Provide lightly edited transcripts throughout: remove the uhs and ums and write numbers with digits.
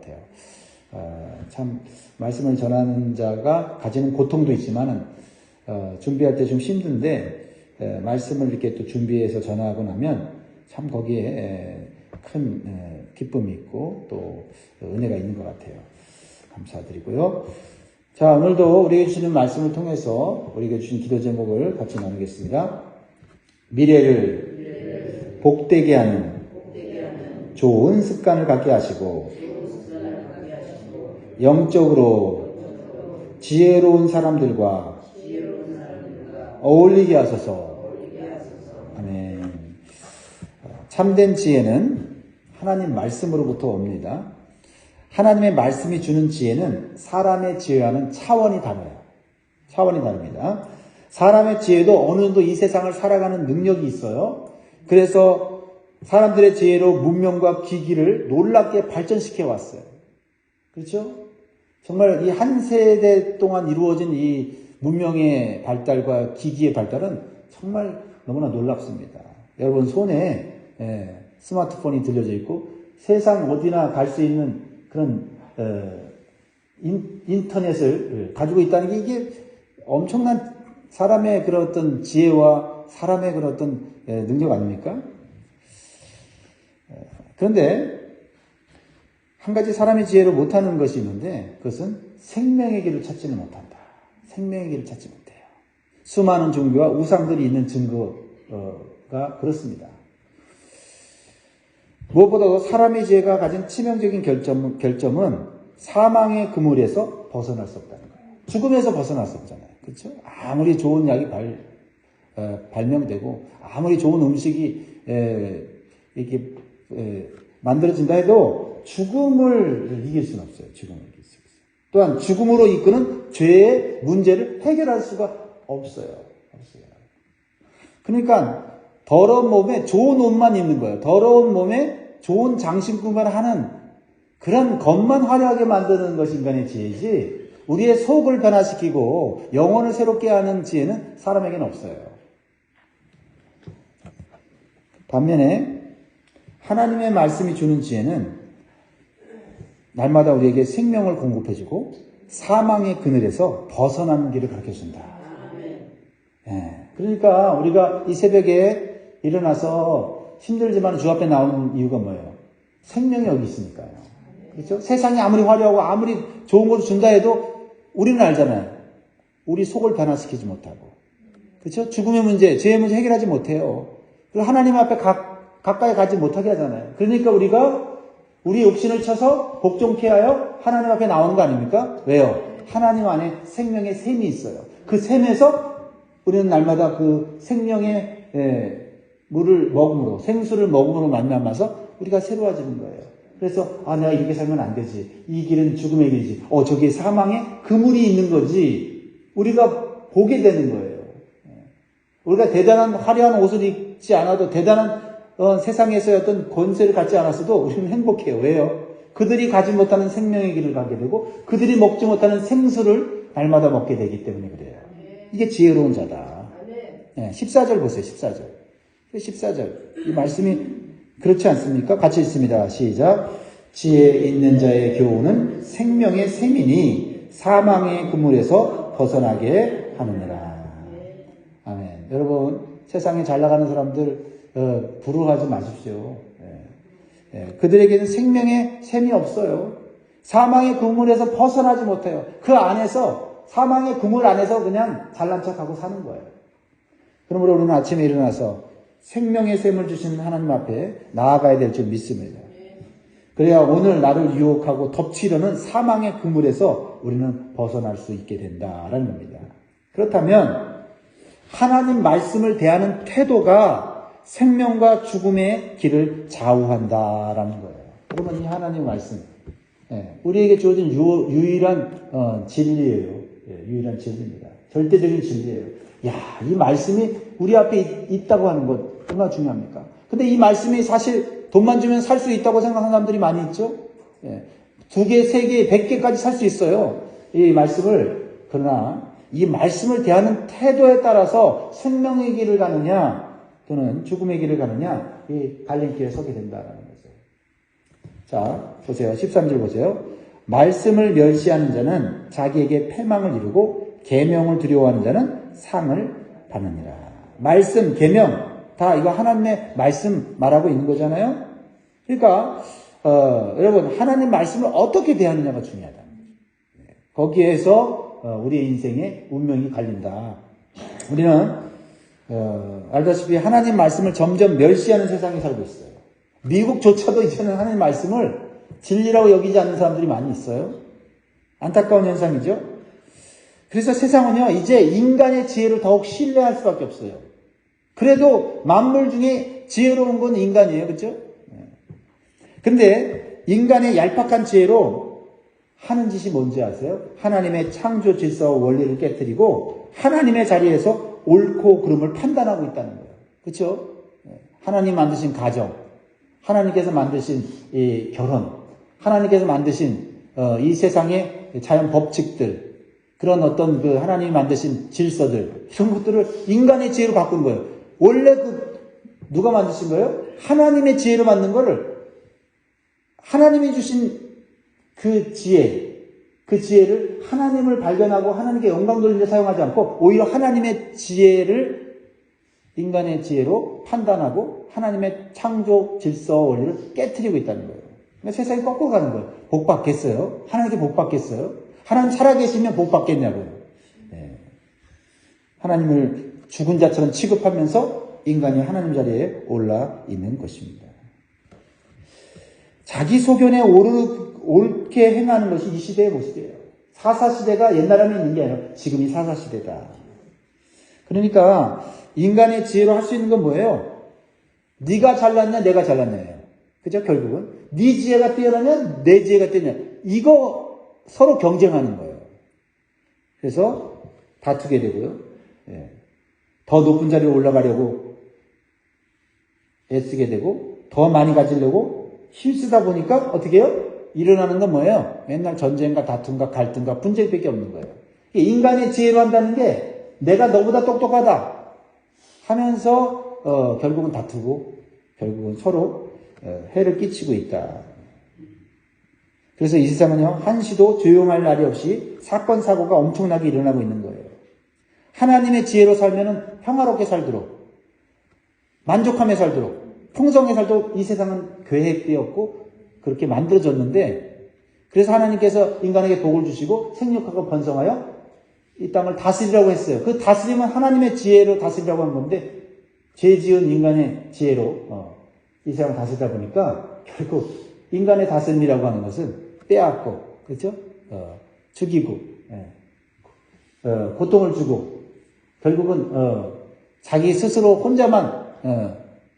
같아요. 참 말씀을 전하는 자가 가지는 고통도 있지만은 준비할 때 좀 힘든데 말씀을 이렇게 또 준비해서 전하고 나면 참 거기에 큰 기쁨이 있고 또 은혜가 있는 것 같아요. 감사드리고요. 자, 오늘도 우리에게 주시는 말씀을 통해서 우리에게 주신 기도 제목을 같이 나누겠습니다. 미래를 복되게 하는 좋은 습관을 갖게 하시고 영적으로 지혜로운 사람들과 어울리게 하소서. 아멘. 참된 지혜는 하나님 말씀으로부터 옵니다. 하나님의 말씀이 주는 지혜는 사람의 지혜와는 차원이 달라요. 차원이 다릅니다. 사람의 지혜도 어느 정도 이 세상을 살아가는 능력이 있어요. 그래서 사람들의 지혜로 문명과 기기를 놀랍게 발전시켜 왔어요. 그렇죠? 정말 이 한 세대 동안 이루어진 이 문명의 발달과 기기의 발달은 정말 너무나 놀랍습니다. 여러분 손에 스마트폰이 들려져 있고 세상 어디나 갈 수 있는 그런 인터넷을 가지고 있다는 게 이게 엄청난 사람의 그런 어떤 지혜와 사람의 그런 어떤 능력 아닙니까? 그런데 한 가지 사람의 지혜로 못하는 것이 있는데 그것은 생명의 길을 찾지는 못한다. 생명의 길을 찾지 못해요. 수많은 종교와 우상들이 있는 증거가 그렇습니다. 무엇보다도 사람의 지혜가 가진 치명적인 결점은 사망의 그물에서 벗어날 수 없다는 거예요. 죽음에서 벗어날 수 없잖아요. 그렇죠? 아무리 좋은 약이 발명되고 아무리 좋은 음식이 이렇게 만들어진다 해도 죽음을 이길 수는 없어요. 죽음을 이길 수 없어요. 또한 죽음으로 이끄는 죄의 문제를 해결할 수가 없어요. 그러니까 더러운 몸에 좋은 옷만 입는 거예요. 더러운 몸에 좋은 장신구만 하는 그런 것만 화려하게 만드는 것이 인간의 지혜이지 우리의 속을 변화시키고 영혼을 새롭게 하는 지혜는 사람에게는 없어요. 반면에 하나님의 말씀이 주는 지혜는 날마다 우리에게 생명을 공급해주고 사망의 그늘에서 벗어나는 길을 가르쳐준다. 그러니까 우리가 이 새벽에 일어나서 힘들지만 주 앞에 나오는 이유가 뭐예요? 생명이 여기 있으니까요. 그렇죠? 세상이 아무리 화려하고 아무리 좋은 것을 준다 해도 우리는 알잖아요. 우리 속을 변화시키지 못하고. 그렇죠? 죽음의 문제, 죄의 문제 해결하지 못해요. 그리고 하나님 앞에 가까이 가지 못하게 하잖아요. 그러니까 우리가 우리 육신을 쳐서 복종케 하여 하나님 앞에 나오는 거 아닙니까? 왜요? 하나님 안에 생명의 샘이 있어요. 그 샘에서 우리는 날마다 그 생명의 물을 먹음으로, 생수를 먹음으로 만나면서 우리가 새로워지는 거예요. 그래서 내가 이렇게 살면 안 되지. 이 길은 죽음의 길이지. 저기에 사망의 그물이 있는 거지. 우리가 보게 되는 거예요. 우리가 대단한 화려한 옷을 입지 않아도 대단한 세상에서의 어떤 권세를 갖지 않았어도 우리는 행복해요. 왜요? 그들이 가지 못하는 생명의 길을 가게 되고 그들이 먹지 못하는 생수를 날마다 먹게 되기 때문에 그래요. 이게 지혜로운 자다. 14절 보세요. 14절. 이 말씀이 그렇지 않습니까? 같이 읽습니다. 시작. 지혜 있는 자의 교훈은 생명의 샘이니 사망의 그물에서 벗어나게 하느니라. 아멘. 여러분 세상에 잘 나가는 사람들 부러워하지 마십시오. 그들에게는 생명의 샘이 없어요. 사망의 그물에서 벗어나지 못해요. 그 안에서 사망의 그물 안에서 그냥 잘난 척하고 사는 거예요. 그러므로 우리는 아침에 일어나서 생명의 샘을 주시는 하나님 앞에 나아가야 될 줄 믿습니다. 그래야 오늘 나를 유혹하고 덮치려는 사망의 그물에서 우리는 벗어날 수 있게 된다라는 겁니다. 그렇다면 하나님 말씀을 대하는 태도가 생명과 죽음의 길을 좌우한다라는 거예요. 여러분 이 하나님 말씀 우리에게 주어진 유일한 진리예요. 유일한 진리입니다. 절대적인 진리예요. 이 말씀이 우리 앞에 있다고 하는 것 얼마나 중요합니까? 근데 이 말씀이 사실 돈만 주면 살 수 있다고 생각하는 사람들이 많이 있죠? 2개, 3개, 100개까지 살 수 있어요. 이 말씀을. 그러나 이 말씀을 대하는 태도에 따라서 생명의 길을 가느냐 또는 죽음의 길을 가느냐 이 갈림길에 서게 된다는 거죠. 자, 보세요. 13절 보세요. 말씀을 멸시하는 자는 자기에게 패망을 이루고 계명을 두려워하는 자는 상을 받느니라. 말씀, 계명 다 이거 하나님의 말씀 말하고 있는 거잖아요. 그러니까 여러분 하나님 말씀을 어떻게 대하느냐가 중요하다. 거기에서 우리의 인생의 운명이 갈린다. 우리는 알다시피 하나님 말씀을 점점 멸시하는 세상에 살고 있어요. 미국조차도 이제는 하나님 말씀을 진리라고 여기지 않는 사람들이 많이 있어요. 안타까운 현상이죠. 그래서 세상은요, 이제 인간의 지혜를 더욱 신뢰할 수밖에 없어요. 그래도 만물 중에 지혜로운 건 인간이에요. 그렇죠? 근데 인간의 얄팍한 지혜로 하는 짓이 뭔지 아세요? 하나님의 창조 질서와 원리를 깨뜨리고 하나님의 자리에서 옳고 그름을 판단하고 있다는 거예요. 그렇죠? 하나님 만드신 가정, 하나님께서 만드신 이 결혼, 하나님께서 만드신 이 세상의 자연 법칙들, 그런 어떤 그 하나님이 만드신 질서들, 이런 것들을 인간의 지혜로 바꾼 거예요. 원래 누가 만드신 거예요? 하나님의 지혜로 만든 거를 하나님이 주신 그 지혜를 하나님을 발견하고 하나님께 영광 돌리는 데 사용하지 않고 오히려 하나님의 지혜를 인간의 지혜로 판단하고 하나님의 창조 질서 원리를 깨트리고 있다는 거예요. 그러니까 세상이 거꾸로 가는 거예요. 복 받겠어요? 하나님께 복 받겠어요? 하나님 살아계시면 복 받겠냐고요. 네. 하나님을 죽은 자처럼 취급하면서 인간이 하나님 자리에 올라 있는 것입니다. 자기 소견에 옳게 행하는 것이 이 시대의 모습이에요. 사사시대가 옛날에는 있는 게 아니라 지금이 사사시대다. 그러니까 인간의 지혜로 할 수 있는 건 뭐예요? 네가 잘났냐 내가 잘났냐예요. 그죠? 결국은 네 지혜가 뛰어나냐 내 지혜가 뛰어나냐 이거 서로 경쟁하는 거예요. 그래서 다투게 되고요. 예. 더 높은 자리에 올라가려고 애쓰게 되고 더 많이 가지려고 힘쓰다 보니까 어떻게 해요? 일어나는 건 뭐예요? 맨날 전쟁과 다툼과 갈등과 분쟁밖에 없는 거예요. 인간의 지혜로 한다는 게 내가 너보다 똑똑하다 하면서 결국은 다투고 결국은 서로 해를 끼치고 있다. 그래서 이 세상은요, 한시도 조용할 날이 없이 사건 사고가 엄청나게 일어나고 있는 거예요. 하나님의 지혜로 살면은 평화롭게 살도록, 만족함에 살도록, 풍성하게 살도록 이 세상은 계획되었고 그렇게 만들어졌는데, 그래서 하나님께서 인간에게 복을 주시고 생육하고 번성하여 이 땅을 다스리라고 했어요. 그 다스림은 하나님의 지혜로 다스리라고 한 건데, 죄 지은 인간의 지혜로 이 세상을 다스리다 보니까 결국 인간의 다스림이라고 하는 것은 빼앗고, 그렇죠? 죽이고, 고통을 주고, 결국은 자기 스스로 혼자만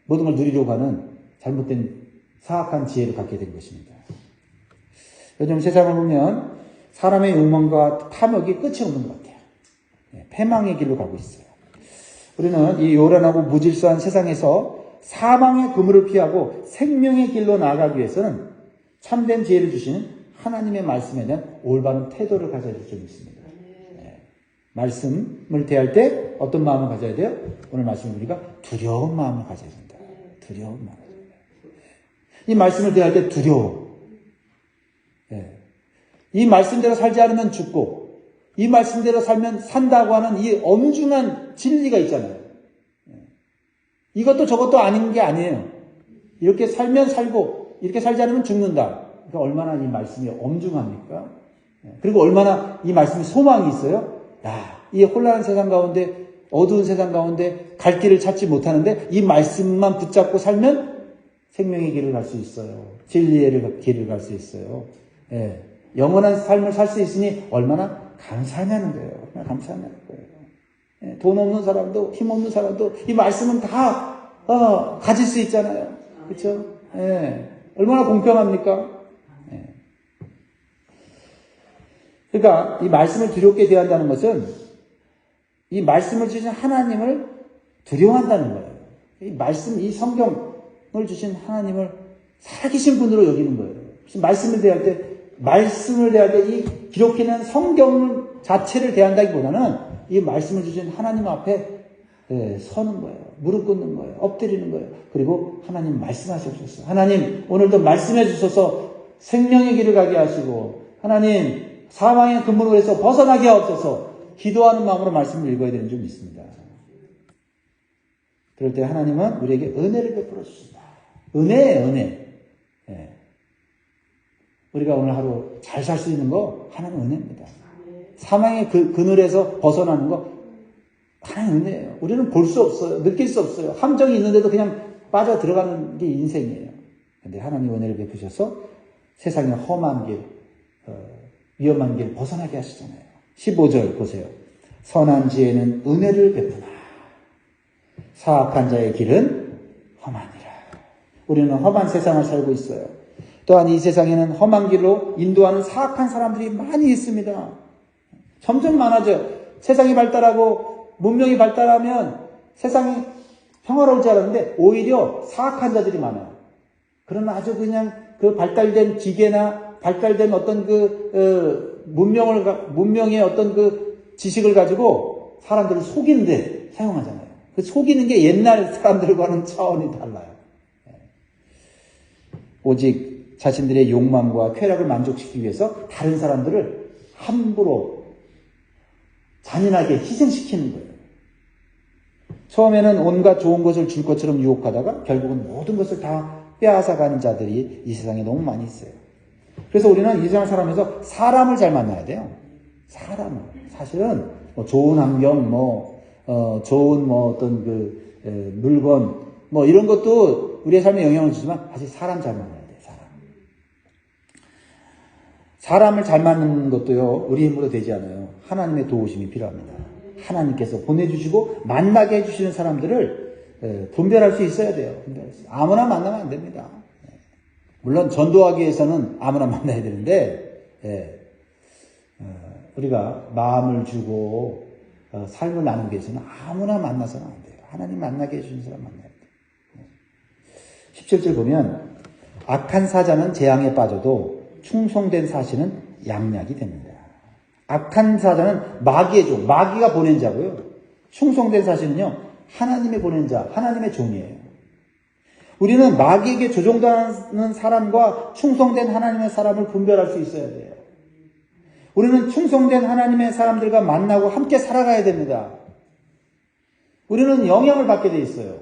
모든 걸 누리려고 하는 잘못된 사악한 지혜를 갖게 된 것입니다. 요즘 세상을 보면 사람의 욕망과 탐욕이 끝이 없는 것 같아요. 패망의 길로 가고 있어요. 우리는 이 요란하고 무질서한 세상에서 사망의 그물을 피하고 생명의 길로 나아가기 위해서는 참된 지혜를 주시는 하나님의 말씀에 대한 올바른 태도를 가져야 될 점이 있습니다. 말씀을 대할 때 어떤 마음을 가져야 돼요? 오늘 말씀을 우리가 두려운 마음을 가져야 된다. 두려운 마음. 이 말씀을 대할 때 두려워. 이 말씀대로 살지 않으면 죽고, 이 말씀대로 살면 산다고 하는 이 엄중한 진리가 있잖아요. 이것도 저것도 아닌 게 아니에요. 이렇게 살면 살고, 이렇게 살지 않으면 죽는다. 그러니까 얼마나 이 말씀이 엄중합니까? 그리고 얼마나 이 말씀이 소망이 있어요? 이 혼란한 세상 가운데, 어두운 세상 가운데 갈 길을 찾지 못하는데 이 말씀만 붙잡고 살면 생명의 길을 갈 수 있어요. 진리의 길을 갈 수 있어요. 영원한 삶을 살 수 있으니 얼마나 감사하냐는 거예요. 얼마나 감사하냐는 거예요. 돈 없는 사람도 힘 없는 사람도 이 말씀은 다 가질 수 있잖아요. 그렇죠? 얼마나 공평합니까? 그러니까 이 말씀을 두렵게 대한다는 것은 이 말씀을 주신 하나님을 두려워한다는 거예요. 이 말씀, 이 성경을 주신 하나님을 살아계신 분으로 여기는 거예요. 말씀을 대할 때 이 기록해낸 성경 자체를 대한다기보다는 이 말씀을 주신 하나님 앞에 서는 거예요. 무릎 꿇는 거예요. 엎드리는 거예요. 그리고 하나님 말씀하시옵소서. 하나님 오늘도 말씀해 주셔서 생명의 길을 가게 하시고 하나님 사망의 근본으로서 벗어나게 하옵소서. 기도하는 마음으로 말씀을 읽어야 되는 줄 믿습니다. 그럴 때 하나님은 우리에게 은혜를 베풀어 주신다. 은혜예요, 은혜. 우리가 오늘 하루 잘 살 수 있는 거 하나님 은혜입니다. 사망의 그늘에서 벗어나는 거 하나님 은혜예요. 우리는 볼 수 없어요. 느낄 수 없어요. 함정이 있는데도 그냥 빠져 들어가는 게 인생이에요. 그런데 하나님 은혜를 베푸셔서 세상의 험한 길, 위험한 길 벗어나게 하시잖아요. 15절 보세요. 선한 지혜는 은혜를 베푸나 사악한 자의 길은 험하니라. 우리는 험한 세상을 살고 있어요. 또한 이 세상에는 험한 길로 인도하는 사악한 사람들이 많이 있습니다. 점점 많아져요. 세상이 발달하고 문명이 발달하면 세상이 평화로울 줄 알았는데 오히려 사악한 자들이 많아요. 그러나 아주 그냥 그 발달된 기계나 발달된 어떤 문명의 어떤 그 지식을 가지고 사람들을 속이는데 사용하잖아요. 그 속이는 게 옛날 사람들과는 차원이 달라요. 오직 자신들의 욕망과 쾌락을 만족시키기 위해서 다른 사람들을 함부로 잔인하게 희생시키는 거예요. 처음에는 온갖 좋은 것을 줄 것처럼 유혹하다가 결국은 모든 것을 다 빼앗아가는 자들이 이 세상에 너무 많이 있어요. 그래서 우리는 이 세상 사람에서 사람을 잘 만나야 돼요. 사람을. 사실은 뭐 좋은 환경, 좋은 어떤 물건, 이런 것도 우리의 삶에 영향을 주지만 사실 사람 잘 만나야 돼요. 사람을 잘 만나는 것도요, 우리 힘으로 되지 않아요. 하나님의 도우심이 필요합니다. 하나님께서 보내주시고 만나게 해주시는 사람들을 분별할 수 있어야 돼요. 아무나 만나면 안 됩니다. 물론 전도하기 위해서는 아무나 만나야 되는데 우리가 마음을 주고 삶을 나누기 위해서는 아무나 만나서는 안 돼요. 하나님 만나게 해주시는 사람 만나야 돼요. 17절 보면 악한 사자는 재앙에 빠져도 충성된 사신은 양약이 됩니다. 악한 사자는 마귀의 종, 마귀가 보낸 자고요. 충성된 사신은요, 하나님의 보낸 자, 하나님의 종이에요. 우리는 마귀에게 조종당하는 사람과 충성된 하나님의 사람을 분별할 수 있어야 돼요. 우리는 충성된 하나님의 사람들과 만나고 함께 살아가야 됩니다. 우리는 영향을 받게 돼 있어요.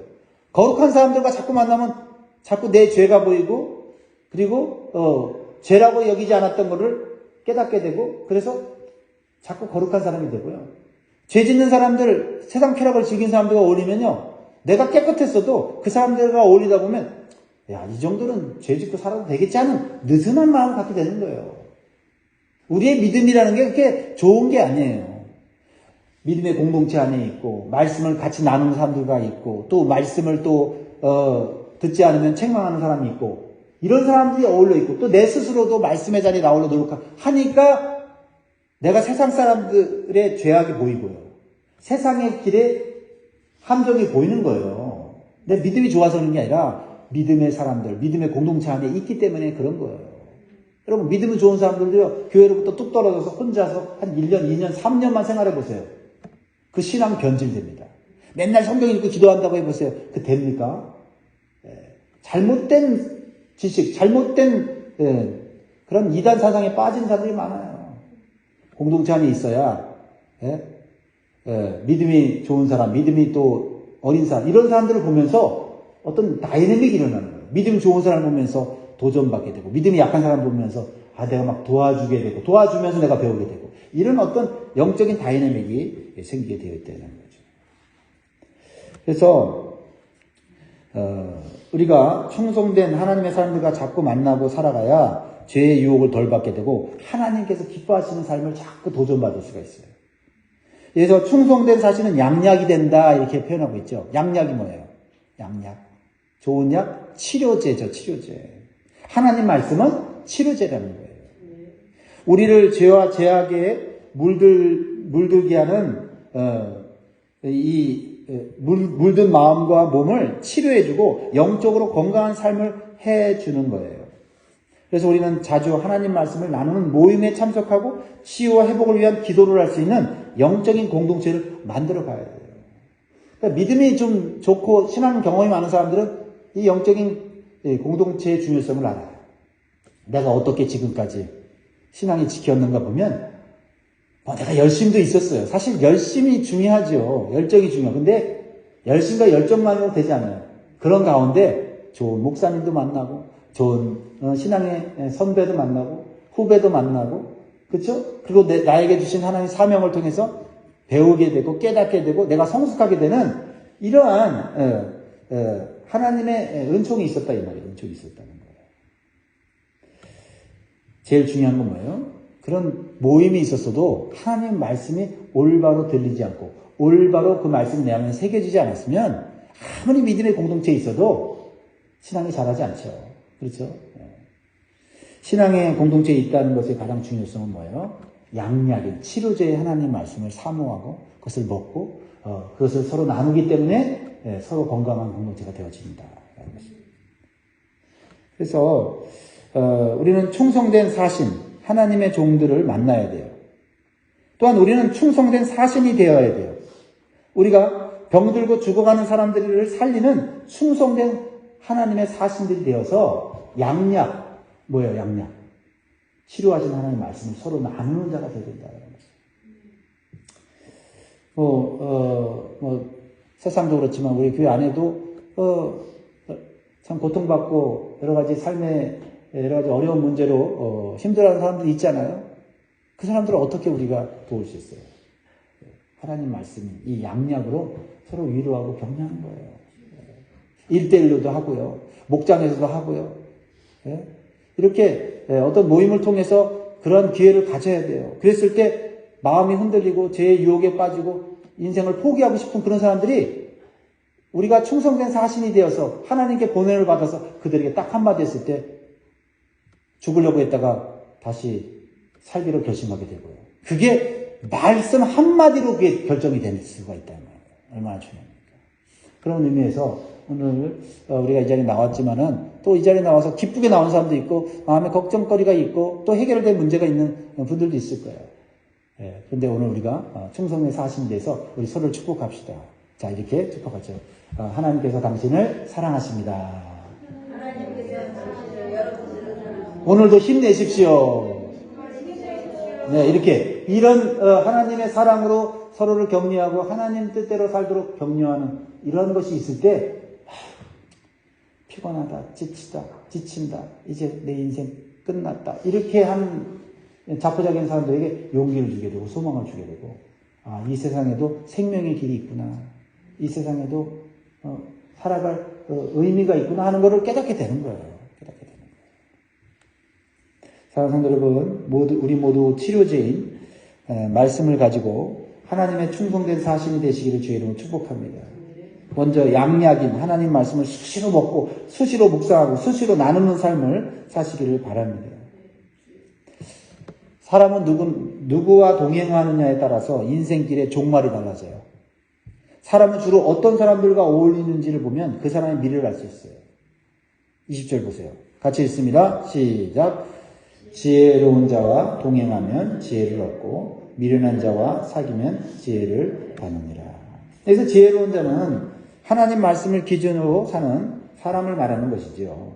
거룩한 사람들과 자꾸 만나면 자꾸 내 죄가 보이고, 그리고 죄라고 여기지 않았던 것을 깨닫게 되고, 그래서 자꾸 거룩한 사람이 되고요. 죄 짓는 사람들, 세상 쾌락을 즐긴 사람들과 어울리면요, 내가 깨끗했어도 그 사람들과 어울리다 보면 야, 이 정도는 죄 짓고 살아도 되겠지 하는 느슨한 마음을 갖게 되는 거예요. 우리의 믿음이라는 게 그렇게 좋은 게 아니에요. 믿음의 공동체 안에 있고 말씀을 같이 나누는 사람들과 있고 또 말씀을 듣지 않으면 책망하는 사람이 있고 이런 사람들이 어울려 있고 또 내 스스로도 말씀의 자리에 나오려 노력하니까 내가 세상 사람들의 죄악이 보이고요. 세상의 길에 함정이 보이는 거예요. 내 믿음이 좋아서 그런 게 아니라 믿음의 사람들, 믿음의 공동체 안에 있기 때문에 그런 거예요. 여러분 믿음이 좋은 사람들도요. 교회로부터 뚝 떨어져서 혼자서 한 1년, 2년, 3년만 생활해 보세요. 그 신앙 변질됩니다. 맨날 성경 읽고 기도한다고 해보세요. 그 됩니까? 잘못된 지식, 잘못된 그런 이단 사상에 빠진 사람들이 많아요. 공동체 안에 있어야 믿음이 좋은 사람, 믿음이 또 어린 사람 이런 사람들을 보면서 어떤 다이내믹이 일어나는 거예요. 믿음이 좋은 사람을 보면서 도전받게 되고 믿음이 약한 사람을 보면서 내가 막 도와주게 되고 도와주면서 내가 배우게 되고 이런 어떤 영적인 다이내믹이 생기게 되어 있다는 거죠. 그래서 우리가 충성된 하나님의 사람들과 자꾸 만나고 살아가야 죄의 유혹을 덜 받게 되고 하나님께서 기뻐하시는 삶을 자꾸 도전받을 수가 있어요. 그래서 충성된 사실은 양약이 된다 이렇게 표현하고 있죠. 양약이 뭐예요? 양약. 좋은 약? 치료제죠. 치료제. 하나님 말씀은 치료제라는 거예요. 우리를 죄와 죄악에 물들게 하는 물든 마음과 몸을 치료해주고 영적으로 건강한 삶을 해주는 거예요. 그래서 우리는 자주 하나님 말씀을 나누는 모임에 참석하고 치유와 회복을 위한 기도를 할 수 있는 영적인 공동체를 만들어 가야 돼요. 그러니까 믿음이 좀 좋고 신앙 경험이 많은 사람들은 이 영적인 공동체의 중요성을 알아요. 내가 어떻게 지금까지 신앙이 지켰는가 보면 내가 열심도 있었어요. 사실 열심이 중요하죠. 열정이 중요해요. 근데 열심과 열정만으로 되지 않아요. 그런 가운데 좋은 목사님도 만나고 좋은 신앙의 선배도 만나고 후배도 만나고 그렇죠? 그리고 나에게 주신 하나님의 사명을 통해서 배우게 되고 깨닫게 되고 내가 성숙하게 되는 이러한 하나님의 은총이 있었다 이 말이에요. 은총이 있었다는 거예요. 제일 중요한 건 뭐예요? 그런 모임이 있었어도 하나님 말씀이 올바로 들리지 않고 올바로 그 말씀이 내 안에 새겨지지 않았으면 아무리 믿음의 공동체에 있어도 신앙이 자라지 않죠. 그렇죠? 신앙의 공동체에 있다는 것의 가장 중요성은 뭐예요? 양약인 치료제의 하나님 말씀을 사모하고 그것을 먹고 그것을 서로 나누기 때문에 서로 건강한 공동체가 되어집니다. 그래서 우리는 충성된 사신 하나님의 종들을 만나야 돼요. 또한 우리는 충성된 사신이 되어야 돼요. 우리가 병들고 죽어가는 사람들을 살리는 충성된 하나님의 사신들이 되어서 양약, 뭐예요? 양약. 치료하신 하나님의 말씀을 서로 나누는 자가 되어야 된다는 거죠. 세상도 그렇지만 우리 교회 안에도 참 고통받고 여러 가지 삶의 여러 가지 어려운 문제로 힘들어하는 사람들이 있잖아요. 그 사람들을 어떻게 우리가 도울 수 있어요? 하나님 말씀이 이 양약으로 서로 위로하고 격려하는 거예요. 1대1로도 하고요. 목장에서도 하고요. 이렇게 어떤 모임을 통해서 그런 기회를 가져야 돼요. 그랬을 때 마음이 흔들리고 죄의 유혹에 빠지고 인생을 포기하고 싶은 그런 사람들이 우리가 충성된 사신이 되어서 하나님께 보냄을 받아서 그들에게 딱 한마디 했을 때 죽으려고 했다가 다시 살기로 결심하게 되고요. 그게 말씀 한마디로 그게 결정이 될 수가 있다는 거예요. 얼마나 중요합니까? 그런 의미에서 오늘 우리가 이 자리에 나왔지만은 또 이 자리에 나와서 기쁘게 나온 사람도 있고 마음에 걱정거리가 있고 또 해결될 문제가 있는 분들도 있을 거예요. 그런데 오늘 우리가 충성의 사신에 대해서 우리 서로를 축복합시다. 자, 이렇게 축복하죠. 하나님께서 당신을 사랑하십니다. 오늘도 힘내십시오. 네, 이렇게 이런 하나님의 사랑으로 서로를 격려하고 하나님 뜻대로 살도록 격려하는 이런 것이 있을 때 피곤하다, 지친다, 이제 내 인생 끝났다 이렇게 한 자포자기한 사람들에게 용기를 주게 되고 소망을 주게 되고 이 세상에도 생명의 길이 있구나, 이 세상에도 살아갈 의미가 있구나 하는 것을 깨닫게 되는 거예요. 사랑하는 성도 여러분, 우리 모두 치료제인 말씀을 가지고 하나님의 충성된 사신이 되시기를 주의 이름으로 축복합니다. 먼저 양약인 하나님 말씀을 수시로 먹고 수시로 묵상하고 수시로 나누는 삶을 사시기를 바랍니다. 사람은 누구와 동행하느냐에 따라서 인생길의 종말이 달라져요. 사람은 주로 어떤 사람들과 어울리는지를 보면 그 사람의 미래를 알 수 있어요. 20절 보세요. 같이 읽습니다. 시작. 지혜로운 자와 동행하면 지혜를 얻고 미련한 자와 사귀면 지혜를 받느니라. 그래서 지혜로운 자는 하나님 말씀을 기준으로 사는 사람을 말하는 것이지요.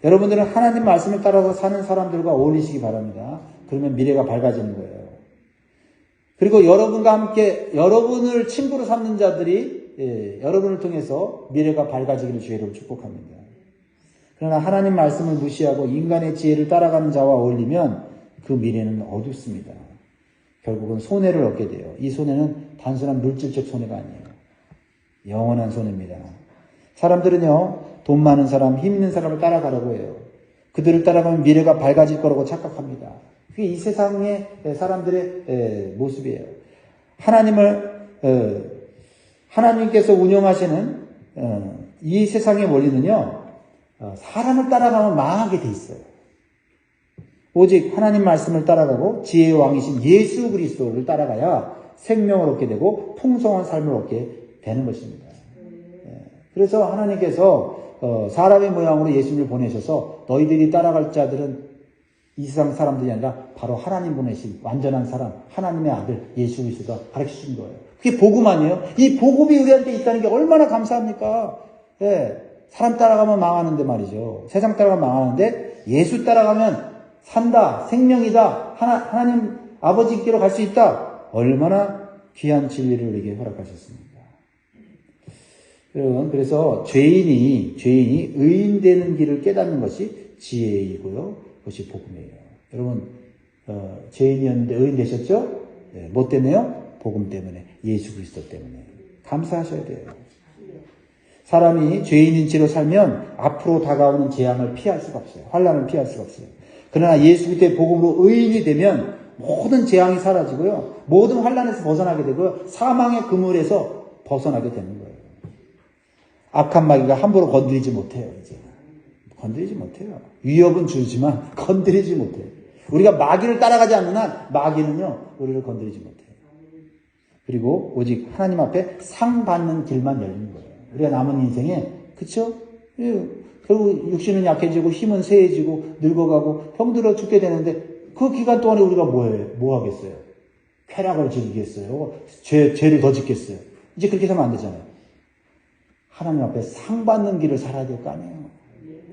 여러분들은 하나님 말씀을 따라서 사는 사람들과 어울리시기 바랍니다. 그러면 미래가 밝아지는 거예요. 그리고 여러분과 함께 여러분을 친구로 삼는 자들이 여러분을 통해서 미래가 밝아지기를 주의로 축복합니다. 그러나 하나님 말씀을 무시하고 인간의 지혜를 따라가는 자와 어울리면 그 미래는 어둡습니다. 결국은 손해를 얻게 돼요. 이 손해는 단순한 물질적 손해가 아니에요. 영원한 손해입니다. 사람들은요, 돈 많은 사람, 힘 있는 사람을 따라가려고 해요. 그들을 따라가면 미래가 밝아질 거라고 착각합니다. 그게 이 세상의 사람들의 모습이에요. 하나님께서 운영하시는 이 세상의 원리는요, 사람을 따라가면 망하게 돼 있어요. 오직 하나님 말씀을 따라가고 지혜의 왕이신 예수 그리스도를 따라가야 생명을 얻게 되고 풍성한 삶을 얻게 되는 것입니다. 그래서 하나님께서 사람의 모양으로 예수님을 보내셔서 너희들이 따라갈 자들은 이 세상 사람들이 아니라 바로 하나님 보내신 완전한 사람, 하나님의 아들 예수 그리스도가 가르쳐준 거예요. 그게 복음 아니에요? 이 복음이 우리한테 있다는 게 얼마나 감사합니까? 예, 사람 따라가면 망하는데 말이죠. 세상 따라가면 망하는데 예수 따라가면 산다, 생명이다, 하나님 아버지께로 갈 수 있다. 얼마나 귀한 진리를 우리에게 허락하셨습니까? 여러분, 그래서 죄인이 의인 되는 길을 깨닫는 것이 지혜이고요. 그것이 복음이에요. 여러분, 죄인이었는데 의인 되셨죠? 네, 뭐 때문에요? 복음 때문에, 예수 그리스도 때문에. 감사하셔야 돼요. 사람이 죄인인 채로 살면 앞으로 다가오는 재앙을 피할 수가 없어요. 환난을 피할 수가 없어요. 그러나 예수 그리스도의 복음으로 의인이 되면 모든 재앙이 사라지고요. 모든 환난에서 벗어나게 되고요. 사망의 그물에서 벗어나게 되는 거예요. 악한 마귀가 함부로 건드리지 못해요. 이제 건드리지 못해요. 위협은 주지만 건드리지 못해요. 우리가 마귀를 따라가지 않는 한 마귀는요 우리를 건드리지 못해요. 그리고 오직 하나님 앞에 상 받는 길만 열리는 거예요. 우리가 남은 인생에 그쵸? 결국 육신은 약해지고 힘은 쇠해지고 늙어가고 병들어 죽게 되는데 그 기간 동안에 우리가 뭐 하겠어요? 쾌락을 즐기겠어요? 죄를 더 짓겠어요? 이제 그렇게 하면 안 되잖아요. 하나님 앞에 상 받는 길을 살아야 될 거 아니에요.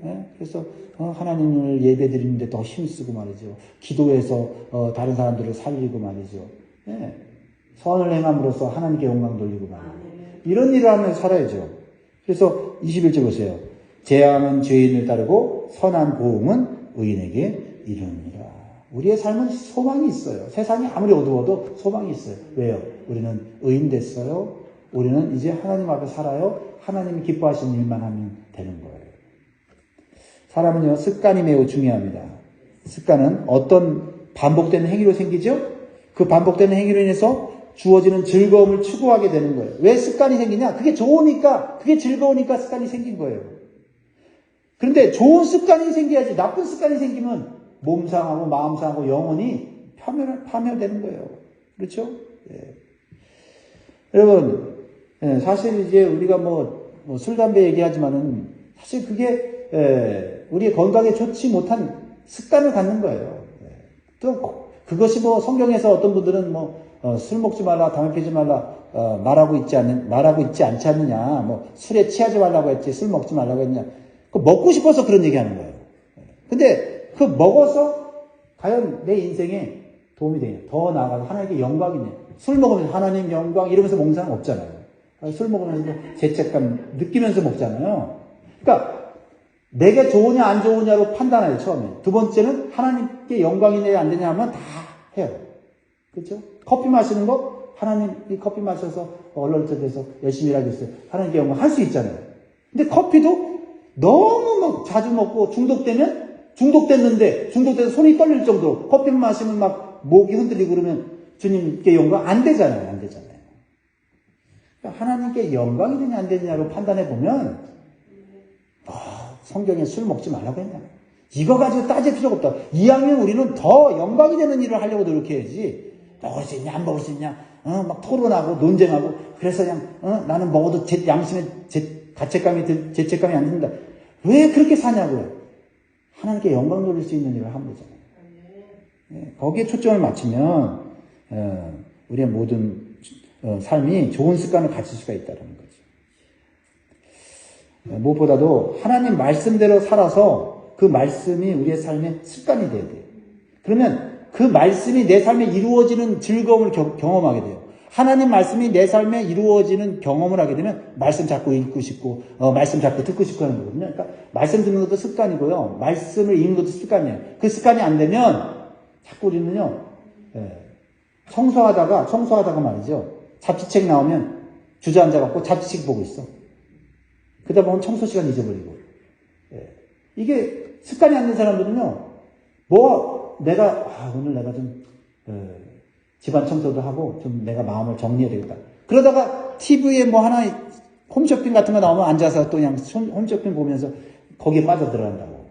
네? 그래서 하나님을 예배드리는데 더 힘쓰고 말이죠. 기도해서 다른 사람들을 살리고 말이죠. 네? 선을 행함으로써 하나님께 영광 돌리고 말이죠. 이런 일을 하면서 살아야죠. 그래서 21절 보세요. 재앙은 죄인을 따르고 선한 보응은 의인에게 이르느니라. 우리의 삶은 소망이 있어요. 세상이 아무리 어두워도 소망이 있어요. 왜요? 우리는 의인 됐어요. 우리는 이제 하나님 앞에 살아요. 하나님이 기뻐하시는 일만 하면 되는 거예요. 사람은요, 습관이 매우 중요합니다. 습관은 어떤 반복되는 행위로 생기죠? 그 반복되는 행위로 인해서 주어지는 즐거움을 추구하게 되는 거예요. 왜 습관이 생기냐? 그게 좋으니까, 그게 즐거우니까 습관이 생긴 거예요. 그런데 좋은 습관이 생겨야지 나쁜 습관이 생기면 몸 상하고 마음 상하고 영혼이 파멸되는 거예요. 그렇죠? 예. 여러분, 사실 이제 우리가 술, 담배 얘기하지만은 사실 그게 우리의 건강에 좋지 못한 습관을 갖는 거예요. 또 그것이 성경에서 어떤 분들은 술 먹지 말라, 담배 피지 말라 말하고 있지 않지 않느냐, 술에 취하지 말라고 했지 술 먹지 말라고 했냐. 그 먹고 싶어서 그런 얘기하는 거예요. 근데 그 먹어서 과연 내 인생에 도움이 되냐? 더 나아가서 하나님께 영광이냐? 술 먹으면서 하나님 영광 이러면서 먹는 사람 없잖아요. 술 먹으면서 죄책감 느끼면서 먹잖아요. 그러니까 내게 좋으냐 안 좋으냐로 판단해요. 처음에. 두 번째는 하나님께 영광이냐 안 되냐 하면 다 해요. 그렇죠? 커피 마시는 거 하나님 이 커피 마셔서 얼떨떨해서 열심히 일하겠어요. 하나님께 영광 할 수 있잖아요. 근데 커피도 너무 자주 먹고 중독됐는데 중독돼서 손이 떨릴 정도로 커피 마시면 막 목이 흔들리고 그러면 주님께 영광 안 되잖아요. 안 되잖아요. 그러니까 하나님께 영광이 되냐 안 되냐로 판단해 보면 성경에 술 먹지 말라고 했냐. 이거 가지고 따질 필요가 없다. 이왕이면 우리는 더 영광이 되는 일을 하려고 노력해야지. 먹을 수 있냐 안 먹을 수 있냐 막 토론하고 논쟁하고 그래서 그냥 나는 먹어도 양심에 죄책감이 안 든다. 왜 그렇게 사냐고요. 하나님께 영광 돌릴 수 있는 일을 하면 되잖아요. 네, 거기에 초점을 맞추면 우리의 모든 삶이 좋은 습관을 가질 수가 있다는 거죠. 무엇보다도 하나님 말씀대로 살아서 그 말씀이 우리의 삶의 습관이 돼야 돼요. 그러면 그 말씀이 내 삶에 이루어지는 즐거움을 경험하게 돼요. 하나님 말씀이 내 삶에 이루어지는 경험을 하게 되면 말씀 자꾸 읽고 싶고 말씀 자꾸 듣고 싶고 하는 거거든요. 그러니까 말씀 듣는 것도 습관이고요. 말씀을 읽는 것도 습관이에요. 그 습관이 안 되면 자꾸 우리는요. 청소하다가 말이죠. 잡지책 나오면 주저앉아갖고 잡지책 보고 있어. 그러다 보면 청소 시간 잊어버리고. 이게 습관이 안 된 사람들은요. 오늘 내가 좀 집안 청소도 하고 좀 내가 마음을 정리해야 되겠다. 그러다가 TV에 하나 홈쇼핑 같은 거 나오면 앉아서 또 그냥 홈쇼핑 보면서 거기에 빠져들어간다고.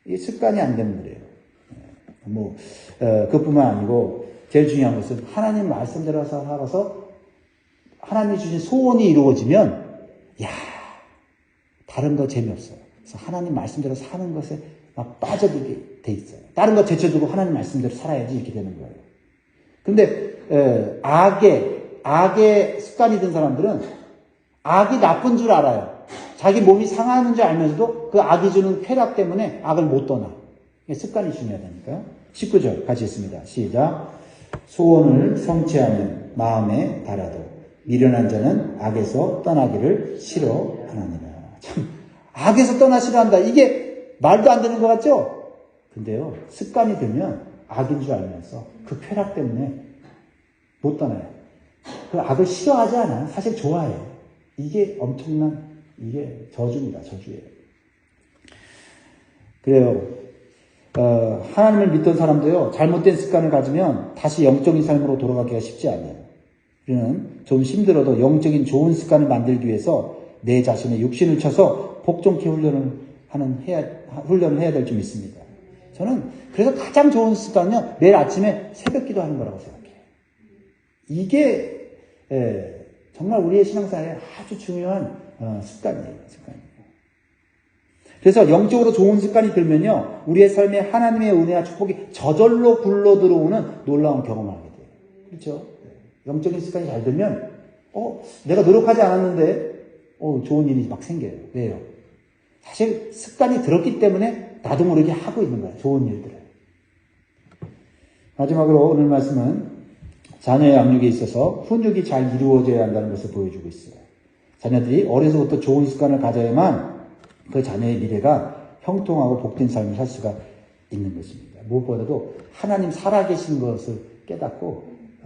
이게 습관이 안 되는 거예요. 그뿐만 아니고 제일 중요한 것은 하나님 말씀대로 살아서 하나님이 주신 소원이 이루어지면 다른 거 재미없어요. 그래서 하나님 말씀대로 사는 것에 막 빠져들게 돼 있어요. 다른 거 제쳐두고 하나님 말씀대로 살아야지 이렇게 되는 거예요. 근데 악의 습관이 든 사람들은 악이 나쁜 줄 알아요. 자기 몸이 상하는 줄 알면서도 그 악이 주는 쾌락 때문에 악을 못 떠나. 습관이 중요하다니까요. 19절 같이 읽습니다. 시작. 소원을 성취하면 마음에 달아도 미련한 자는 악에서 떠나기를 싫어하느니라. 참, 악에서 떠나시려 한다. 이게 말도 안 되는 것 같죠? 근데요, 습관이 되면 악인 줄 알면서 그 쾌락 때문에 못 떠나요. 그 악을 싫어하지 않아요. 사실 좋아해요. 이게 엄청난, 이게 저주입니다. 저주예요. 그래요. 하나님을 믿던 사람도요, 잘못된 습관을 가지면 다시 영적인 삶으로 돌아가기가 쉽지 않아요. 우리는 좀 힘들어도 영적인 좋은 습관을 만들기 위해서 내 자신의 육신을 쳐서 복종케 훈련을 해야 될 줄 믿습니다. 저는 그래서 가장 좋은 습관은요, 매일 아침에 새벽 기도하는 거라고 생각해요. 이게 정말 우리의 신앙생활에 아주 중요한 습관이에요. 그래서 영적으로 좋은 습관이 들면요, 우리의 삶에 하나님의 은혜와 축복이 저절로 굴러 들어오는 놀라운 경험을 하게 돼요. 그렇죠? 영적인 습관이 잘 들면 내가 노력하지 않았는데 좋은 일이 막 생겨요. 왜요? 사실 습관이 들었기 때문에 나도 모르게 하고 있는 거예요. 좋은 일들을. 마지막으로 오늘 말씀은 자녀의 양육에 있어서 훈육이 잘 이루어져야 한다는 것을 보여주고 있어요. 자녀들이 어려서부터 좋은 습관을 가져야만 그 자녀의 미래가 형통하고 복된 삶을 살 수가 있는 것입니다. 무엇보다도 하나님 살아계신 것을 깨닫고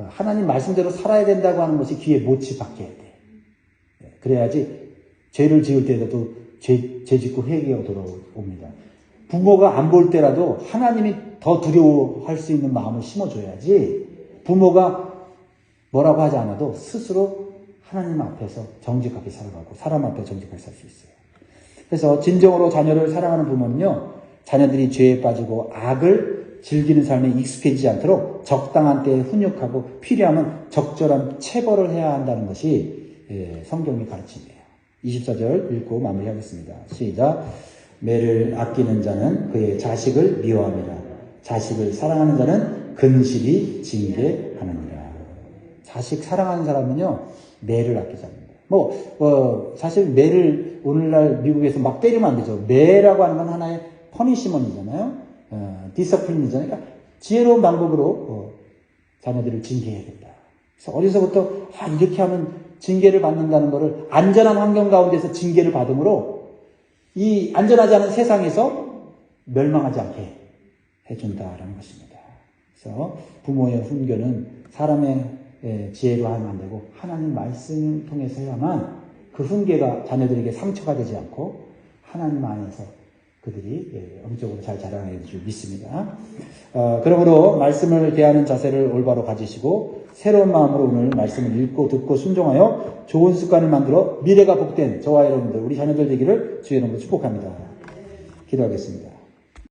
하나님 말씀대로 살아야 된다고 하는 것이 귀에 못이 박혀야 돼. 그래야지 죄를 지을 때라도 죄 짓고 회개하고 돌아옵니다. 부모가 안 볼 때라도 하나님이 더 두려워할 수 있는 마음을 심어줘야지 부모가 뭐라고 하지 않아도 스스로 하나님 앞에서 정직하게 살아가고 사람 앞에 정직하게 살 수 있어요. 그래서 진정으로 자녀를 사랑하는 부모는요, 자녀들이 죄에 빠지고 악을 즐기는 삶에 익숙해지지 않도록 적당한 때에 훈육하고 필요하면 적절한 체벌을 해야 한다는 것이 성경의 가르침이에요. 24절 읽고 마무리하겠습니다. 시작. 매를 아끼는 자는 그의 자식을 미워합니다. 자식을 사랑하는 자는 근실히 징계하느니라. 자식 사랑하는 사람은요, 매를 아끼지 않는다. 사실 매를 오늘날 미국에서 막 때리면 안 되죠. 매라고 하는 건 하나의 퍼니시먼이잖아요. 디서플린이잖아요. 그러니까 지혜로운 방법으로 자녀들을 징계해야겠다. 그래서 어려서부터 이렇게 하면 징계를 받는다는 것을 안전한 환경 가운데서 징계를 받음으로 이 안전하지 않은 세상에서 멸망하지 않게 해준다라는 것입니다. 그래서 부모의 훈교는 사람의 지혜로 하면 안 되고 하나님 말씀을 통해서 해야만 그 훈계가 자녀들에게 상처가 되지 않고 하나님 안에서 그들이 영적으로 잘 자라나게 될 줄 믿습니다. 그러므로 말씀을 대하는 자세를 올바로 가지시고 새로운 마음으로 오늘 말씀을 읽고 듣고 순종하여 좋은 습관을 만들어 미래가 복된 저와 여러분들, 우리 자녀들 되기를 주의 이름으로 축복합니다. 기도하겠습니다.